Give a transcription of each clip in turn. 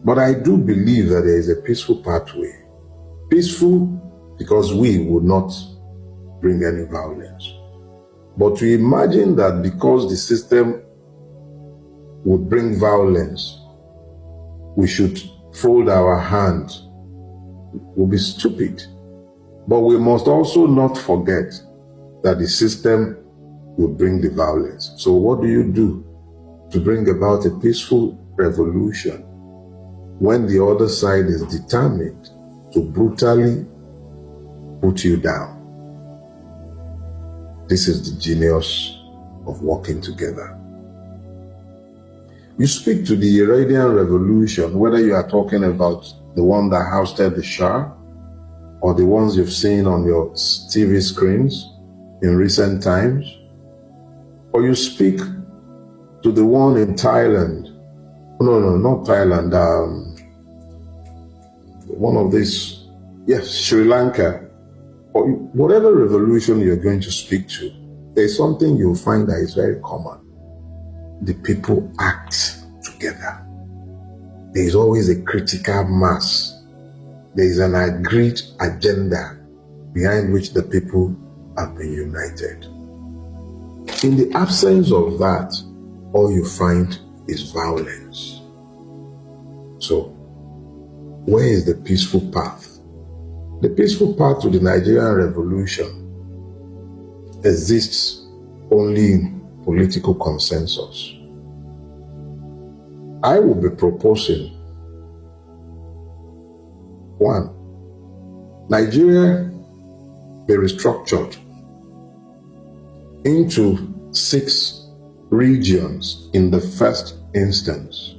But I do believe that there is a peaceful pathway. Peaceful because we would not bring any violence. But to imagine that because the system would bring violence, we should fold our hands would be stupid. But we must also not forget that the system would bring the violence. So what do you do to bring about a peaceful revolution when the other side is determined to brutally put you down? This is the genius of working together. You speak to the Iranian Revolution, whether you are talking about the one that ousted the Shah or the ones you've seen on your TV screens in recent times, or you speak to the one in Thailand. No, not Thailand. One of these, yes, Sri Lanka, or whatever revolution you're going to speak to, there's something you'll find that is very common. The people act together. There is always a critical mass. There is an agreed agenda behind which the people have been united. In the absence of that, all you find is violence. So, where is the peaceful path? The peaceful path to the Nigerian Revolution exists only in political consensus. I will be proposing 1. Nigeria be restructured into 6 regions in the first instance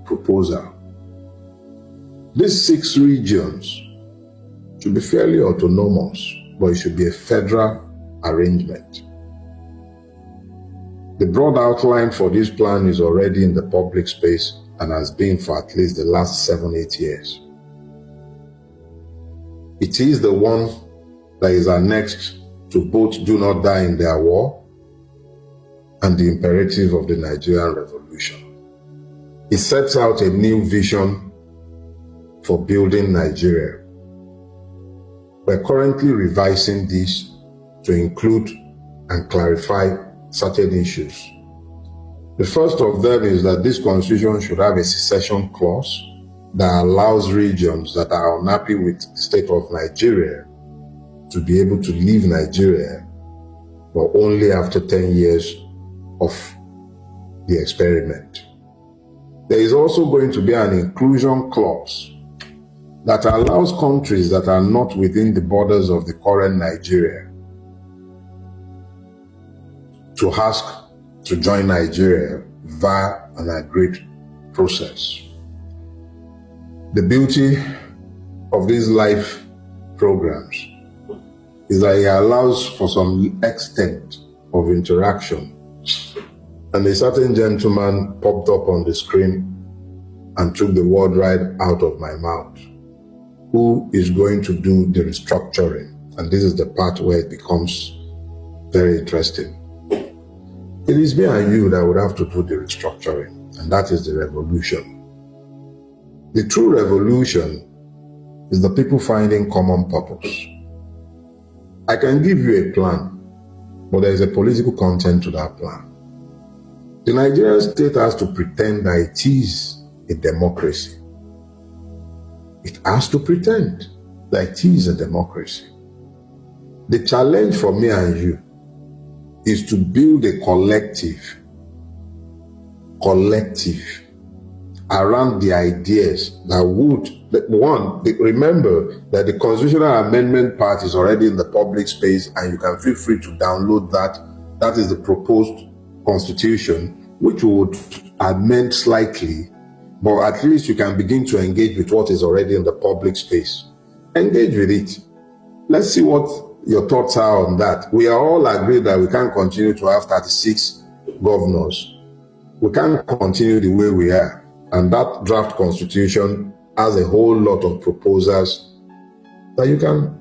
proposal. These 6 regions should be fairly autonomous, but it should be a federal arrangement. The broad outline for this plan is already in the public space and has been for at least the last 7-8 years. It is the one that is annexed to both Do Not Die in Their War and the imperative of the Nigerian Revolution. It sets out a new vision for building Nigeria. We're currently revising this to include and clarify certain issues. The first of them is that this constitution should have a secession clause that allows regions that are unhappy with the state of Nigeria to be able to leave Nigeria, but only after 10 years of the experiment. There is also going to be an inclusion clause that allows countries that are not within the borders of the current Nigeria to ask to join Nigeria via an agreed process. The beauty of these life programs is that it allows for some extent of interaction. And a certain gentleman popped up on the screen and took the word right out of my mouth. Who is going to do the restructuring? And this is the part where it becomes very interesting. It is me and you that would have to do the restructuring, and that is the revolution. The true revolution is the people finding common purpose. I can give you a plan, but there is a political content to that plan. The Nigerian state has to pretend that it is a democracy. It has to pretend that it is a democracy. The challenge for me and you is to build a collective around the ideas that would, remember that the constitutional amendment part is already in the public space and you can feel free to download that. That is the proposed constitution, which would amend slightly, but at least you can begin to engage with what is already in the public space. Engage with it. Let's see what your thoughts are on that. We are all agreed that we can't continue to have 36 governors. We can't continue the way we are. And that draft constitution has a whole lot of proposals that you can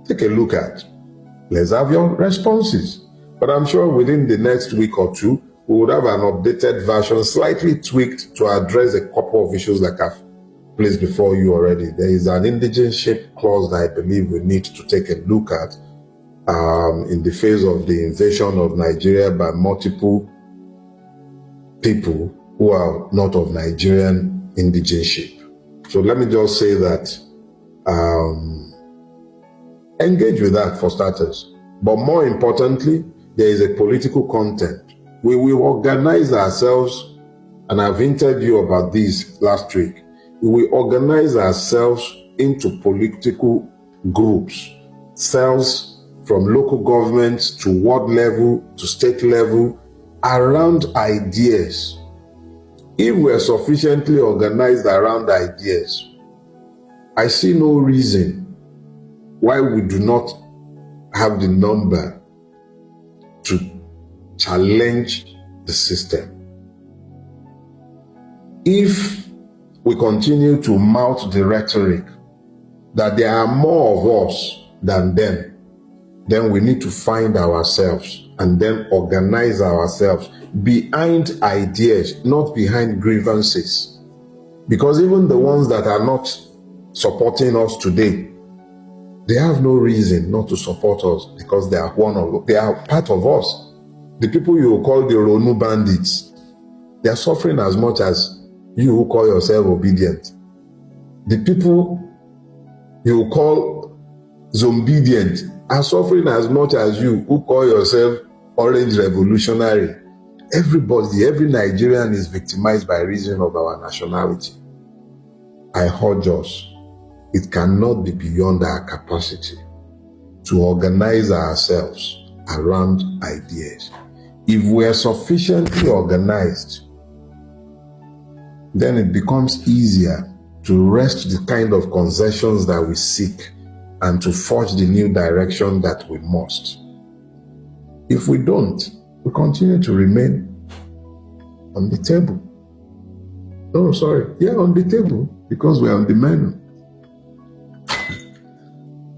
take a look at. Let's have your responses. But I'm sure within the next week or two, we would have an updated version, slightly tweaked to address a couple of issues like I've placed before you already. There is an indigenship clause that I believe we need to take a look at in the face of the invasion of Nigeria by multiple people who are not of Nigerian indigenship. So let me just say that engage with that for starters. But more importantly, there is a political content. We will organize ourselves, and I've hinted you about this last week. We will organize ourselves into political groups, cells from local governments to ward level to state level, around ideas. If we're sufficiently organized around ideas, I see no reason why we do not have the number to challenge the system. If we continue to mouth the rhetoric that there are more of us than them, then we need to find ourselves and then organize ourselves behind ideas, not behind grievances. Because even the ones that are not supporting us today, they have no reason not to support us because they are they are part of us. The people you call the Ronu bandits, they are suffering as much as you who call yourself obedient. The people you call zombedient are suffering as much as you who call yourself orange revolutionary. Everybody, every Nigerian is victimized by reason of our nationality. I urge us, it cannot be beyond our capacity to organize ourselves around ideas. If we are sufficiently organized, then it becomes easier to wrest the kind of concessions that we seek and to forge the new direction that we must. If we don't, we continue to remain on the table. On the table, because we are on the menu.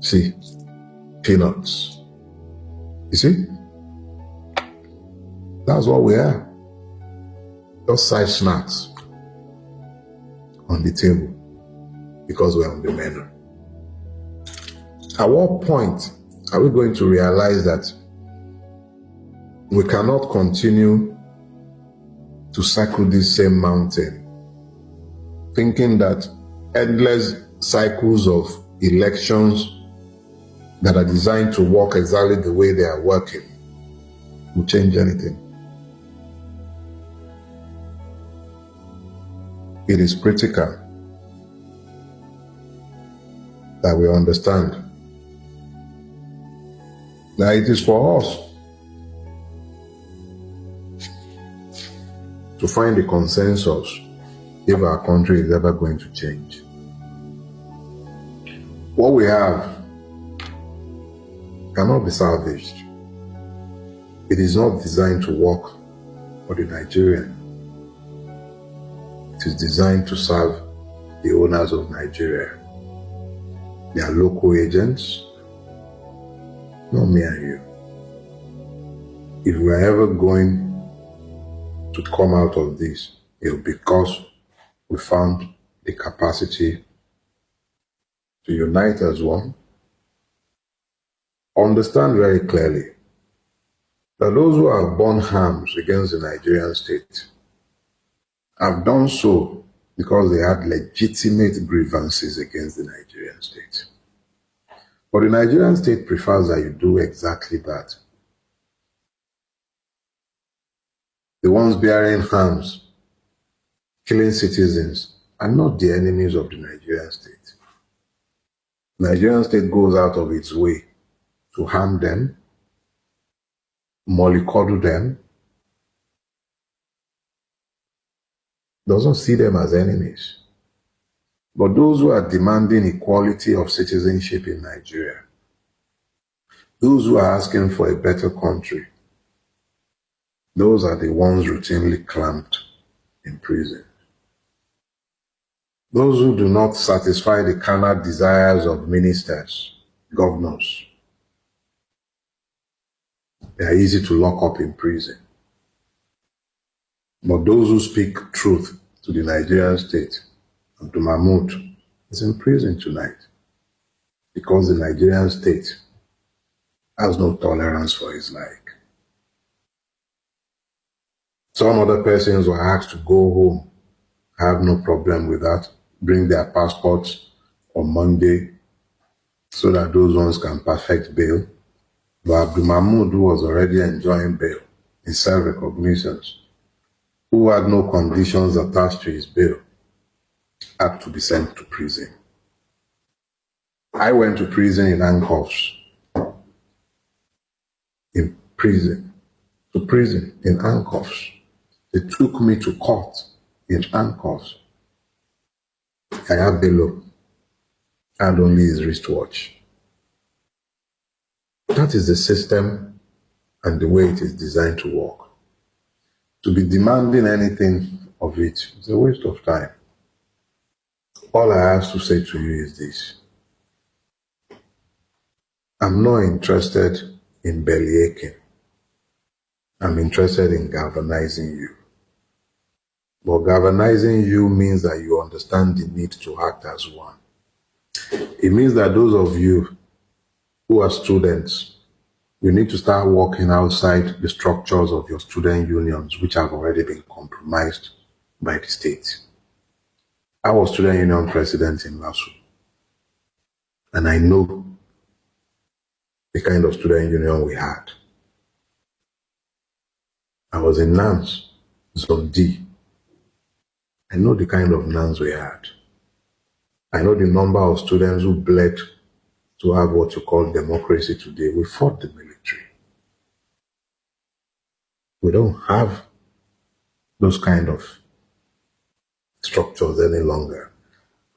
See, peanuts. You see? That's what we are. Just side snacks on the table because we're on the menu. At what point are we going to realize that we cannot continue to circle this same mountain, thinking that endless cycles of elections that are designed to work exactly the way they are working will change anything? It is critical that we understand that it is for us to find a consensus if our country is ever going to change. What we have cannot be salvaged. It is not designed to work for the Nigerian. It is designed to serve the owners of Nigeria, their local agents, not me and you. If we are ever going to come out of this, it will be because we found the capacity to unite as one. Understand very clearly that those who have borne arms against the Nigerian state have done so because they had legitimate grievances against the Nigerian state. But the Nigerian state prefers that you do exactly that. The ones bearing arms, killing citizens, are not the enemies of the Nigerian state. The Nigerian state goes out of its way to harm them, mollycoddle them, doesn't see them as enemies. But those who are demanding equality of citizenship in Nigeria, those who are asking for a better country, those are the ones routinely clamped in prison. Those who do not satisfy the carnal desires of ministers, governors, they are easy to lock up in prison. But those who speak truth to the Nigerian state, Abdul Mahmood, is in prison tonight because the Nigerian state has no tolerance for his like. Some other persons were asked to go home. I have no problem with that. Bring their passports on Monday so that those ones can perfect bail. But Abdul Mahmood, who was already enjoying bail in self-recognitions, who had no conditions attached to his bail, had to be sent to prison. I went to prison in handcuffs. In prison in handcuffs. They took me to court in handcuffs. Yahaya Bello had only his wristwatch. That is the system and the way it is designed to work. To be demanding anything of it is a waste of time. All I have to say to you is this. I'm not interested in belly aching. I'm interested in galvanizing you. But galvanizing you means that you understand the need to act as one. It means that those of you who are students, you need to start working outside the structures of your student unions, which have already been compromised by the state. I was student union president in LASU, and I know the kind of student union we had. I was in NANS, Zone D. I know the kind of NANS we had. I know the number of students who bled to have what you call democracy today. We fought the military. We don't have those kind of structures any longer.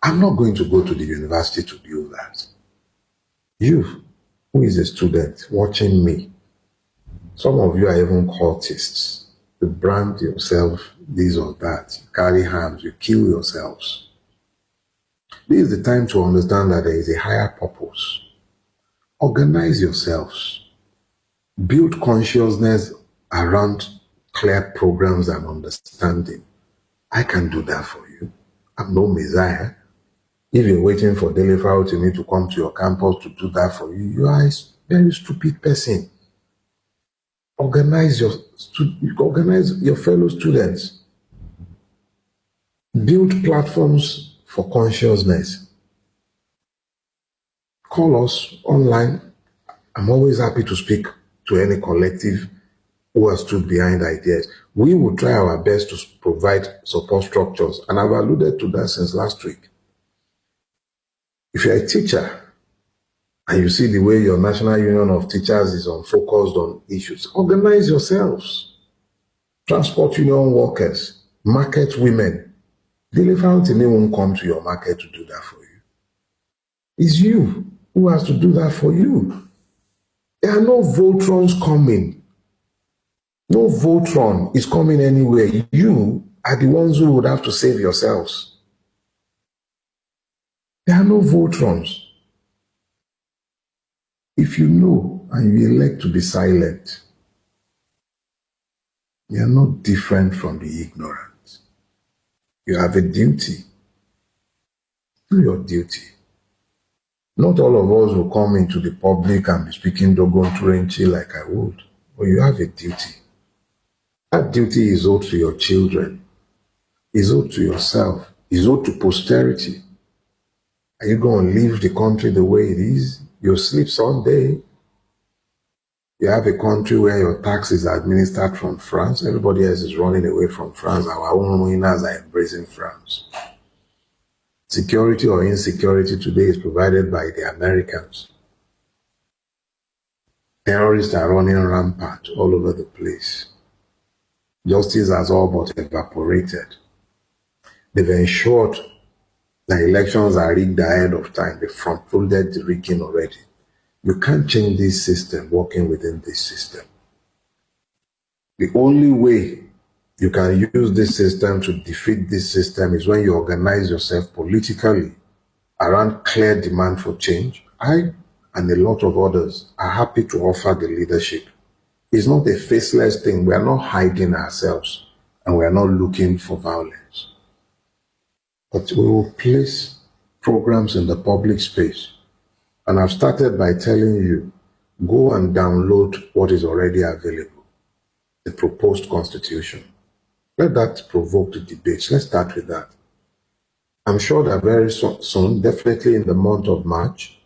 I'm not going to go to the university to do that. You, who is a student watching me, some of you are even cultists. You brand yourself this or that. You carry arms, you kill yourselves. This is the time to understand that there is a higher purpose. Organize yourselves. Build consciousness around clear programs and understanding. I can do that for you. I'm no messiah. If you're waiting for Dele Farotimi to come to your campus to do that for you, you are a very stupid person. Organize your fellow students. Build platforms for consciousness. Call us online. I'm always happy to speak to any collective who has stood behind ideas. We will try our best to provide support structures, and I've alluded to that since last week. If you're a teacher and you see the way your National Union of Teachers is focused on issues, organize yourselves. Transport union workers, market women. Dele Farotimi won't come to your market to do that for you. It's you who has to do that for you. There are no Voltrons coming. No Voltron is coming anywhere. You are the ones who would have to save yourselves. There are no Voltrons. If you know and you elect to be silent, you are not different from the ignorant. You have a duty. Do your duty. Not all of us will come into the public and be speaking Dogon Turenchi like I would, but you have a duty. That duty is owed to your children, is owed to yourself, is owed to posterity. Are you going to leave the country the way it is? You'll sleep Sunday. You have a country where your tax is administered from France. Everybody else is running away from France. Our own winners are embracing France. Security or insecurity today is provided by the Americans. Terrorists are running rampant all over the place. Justice has all but evaporated. They've ensured that elections are rigged ahead of time. They front-loaded the rigging already. You can't change this system working within this system. The only way you can use this system to defeat this system is when you organize yourself politically around clear demand for change. I and a lot of others are happy to offer the leadership. It's not a faceless thing. We are not hiding ourselves and we are not looking for violence. But we will place programs in the public space. And I've started by telling you, go and download what is already available, the proposed constitution. Let that provoke the debates. Let's start with that. I'm sure that very soon, definitely in the month of March,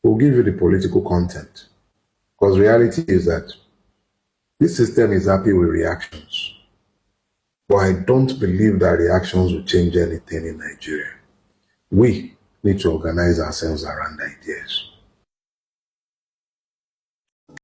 we'll give you the political content. Because reality is that this system is happy with reactions. But I don't believe that reactions will change anything in Nigeria. We need to organize ourselves around ideas.